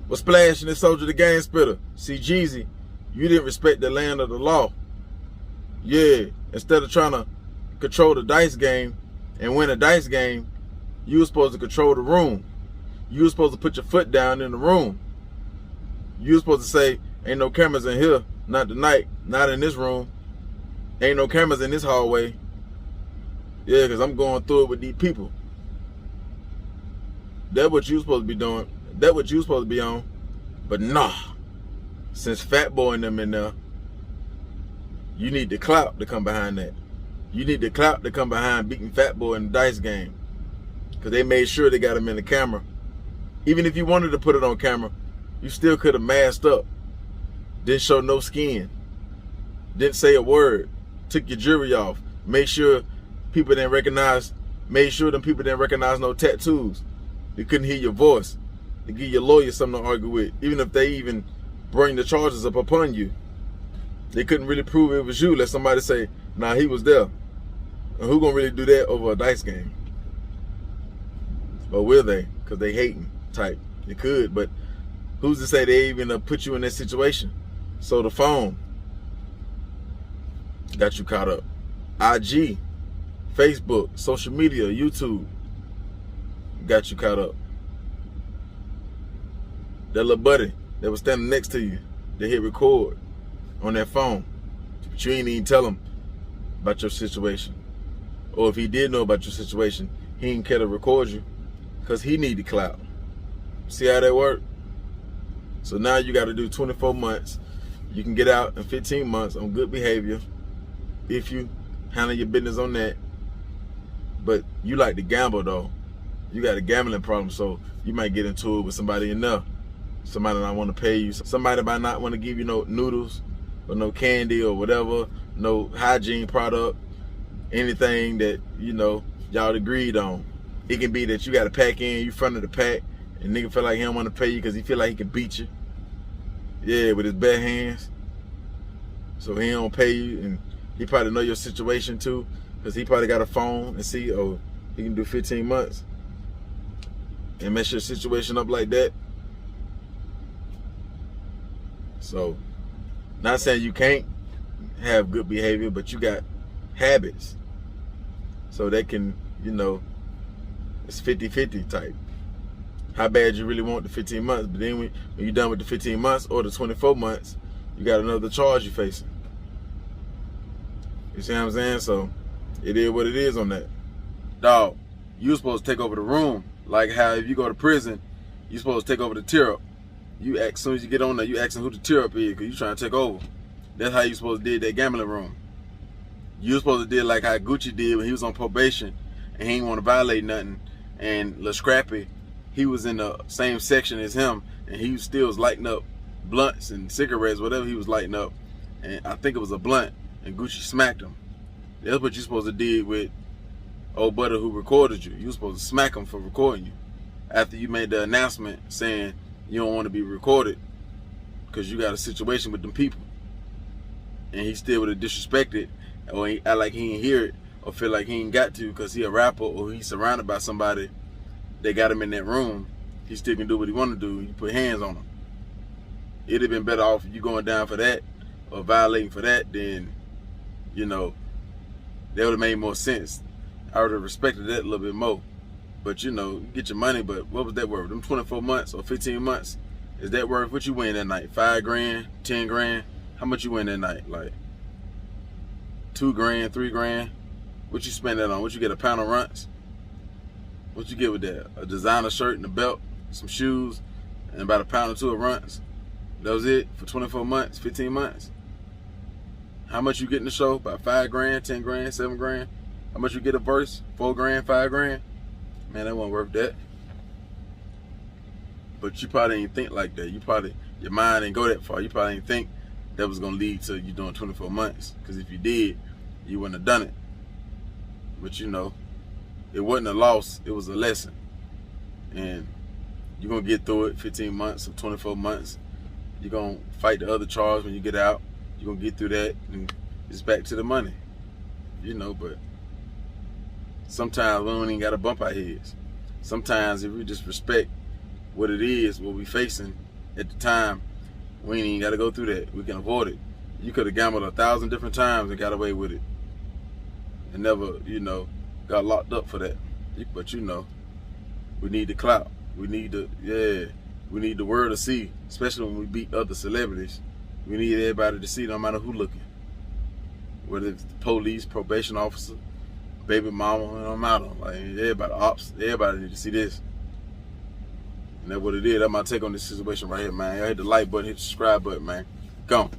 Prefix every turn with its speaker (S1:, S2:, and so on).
S1: Well, Splash and the Soldier the Game Spitter. See, Jeezy, you didn't respect the land of the law. Yeah, instead of trying to control the dice game and win a dice game, you were supposed to control the room. You were supposed to put your foot down in the room. You were supposed to say, ain't no cameras in here, not tonight, not in this room. Ain't no cameras in this hallway. Yeah, because I'm going through it with these people. That's what you supposed to be doing. That's what you supposed to be on. But nah, since Fat Boy and them in there, you need the clout to come behind that. You need the clout to come behind beating Fat Boy in the dice game. Because they made sure they got him in the camera. Even if you wanted to put it on camera, you still could have masked up. Didn't show no skin. Didn't say a word. Took your jewelry off. Made sure people didn't recognize, made sure them people didn't recognize no tattoos. They couldn't hear your voice. To give your lawyer something to argue with. Even if they even bring the charges up upon you. They couldn't really prove it was you. Let somebody say, nah, he was there. And who gonna really do that over a dice game? Or will they? Because they hating type. They could, but who's to say they even put you in that situation? So the phone got you caught up. IG, Facebook, social media, YouTube got you caught up. That little buddy that was standing next to you, they hit record on that phone. But you ain't even tell him about your situation. Or if he did know about your situation, he didn't care to record you because he needed clout. See how that worked? So now you got to do 24 months. You can get out in 15 months on good behavior if you handle your business on that. But you like to gamble though. You got a gambling problem, so you might get into it with somebody enough. Somebody not want to pay you. Somebody might not want to give you no noodles or no candy or whatever, no hygiene product, anything that, you know, y'all agreed on. It can be that you got to pack in, you front of the pack, and nigga feel like he don't want to pay you because he feel like he can beat you. Yeah, with his bare hands. So he don't pay you, and he probably know your situation too, because he probably got a phone and see, oh, he can do 15 months and mess your situation up like that. So, not saying you can't have good behavior, but you got habits. So that can, you know, it's 50-50 type. How bad you really want the 15 months. But then when you're done with the 15 months or the 24 months, you got another charge you're facing. You see what I'm saying? So, it is what it is on that. Dog, you're supposed to take over the room. Like how if you go to prison, you're supposed to take over the tear-up. You act, as soon as you get on there, you asking who the tear-up is because you trying to take over. That's how you supposed to do that gambling room. You supposed to do like how Gucci did when he was on probation and he didn't want to violate nothing. And Lil Scrappy, he was in the same section as him and he still was lighting up blunts and cigarettes, whatever he was lighting up. And I think it was a blunt and Gucci smacked him. That's what you're supposed to do with old buddy who recorded you. You were supposed to smack him for recording you. After you made the announcement saying you don't want to be recorded because you got a situation with them people. And he still would have disrespected or he act like he didn't hear it or feel like he ain't got to because he a rapper or he's surrounded by somebody that got him in that room. He still can do what he want to do. You put hands on him. It'd have been better off you going down for that or violating for that than, you know, that would have made more sense. I would have respected that a little bit more. But you know, you get your money, but what was that worth? Them 24 months or 15 months, is that worth what you win that night? 5 grand, 10 grand? How much you win that night? Like 2 grand, 3 grand? What you spend that on? What you get, a pound of runts? What you get with that? A designer shirt and a belt, some shoes, and about a pound or 2 of runts? That was it for 24 months, 15 months? How much you get in the show? About 5 grand, 10 grand, 7 grand? How much you get a verse? 4 grand, 5 grand? Man, that wasn't worth that. But you probably didn't think like that. You probably, your mind didn't go that far. You probably didn't think that was gonna lead to you doing 24 months. Because if you did, you wouldn't have done it. But you know, it wasn't a loss, it was a lesson. And you're gonna get through it 15 months or 24 months. You're gonna fight the other charge when you get out. You're gonna get through that and it's back to the money. You know, but sometimes we don't even gotta bump our heads. Sometimes if we just respect what it is, what we facing, at the time, we ain't even got to go through that. We can avoid it. You could have gambled 1,000 different times and got away with it, and never, you know, got locked up for that. But you know, we need the clout. We need we need the world to see, especially when we beat other celebrities. We need everybody to see, no matter who looking. Whether it's the police, probation officer, baby mama, it don't matter. Like everybody, ops, everybody need to see this. And that's what it is. That's my take on this situation right here, man. Y'all hit the like button, hit the subscribe button, man. Go on.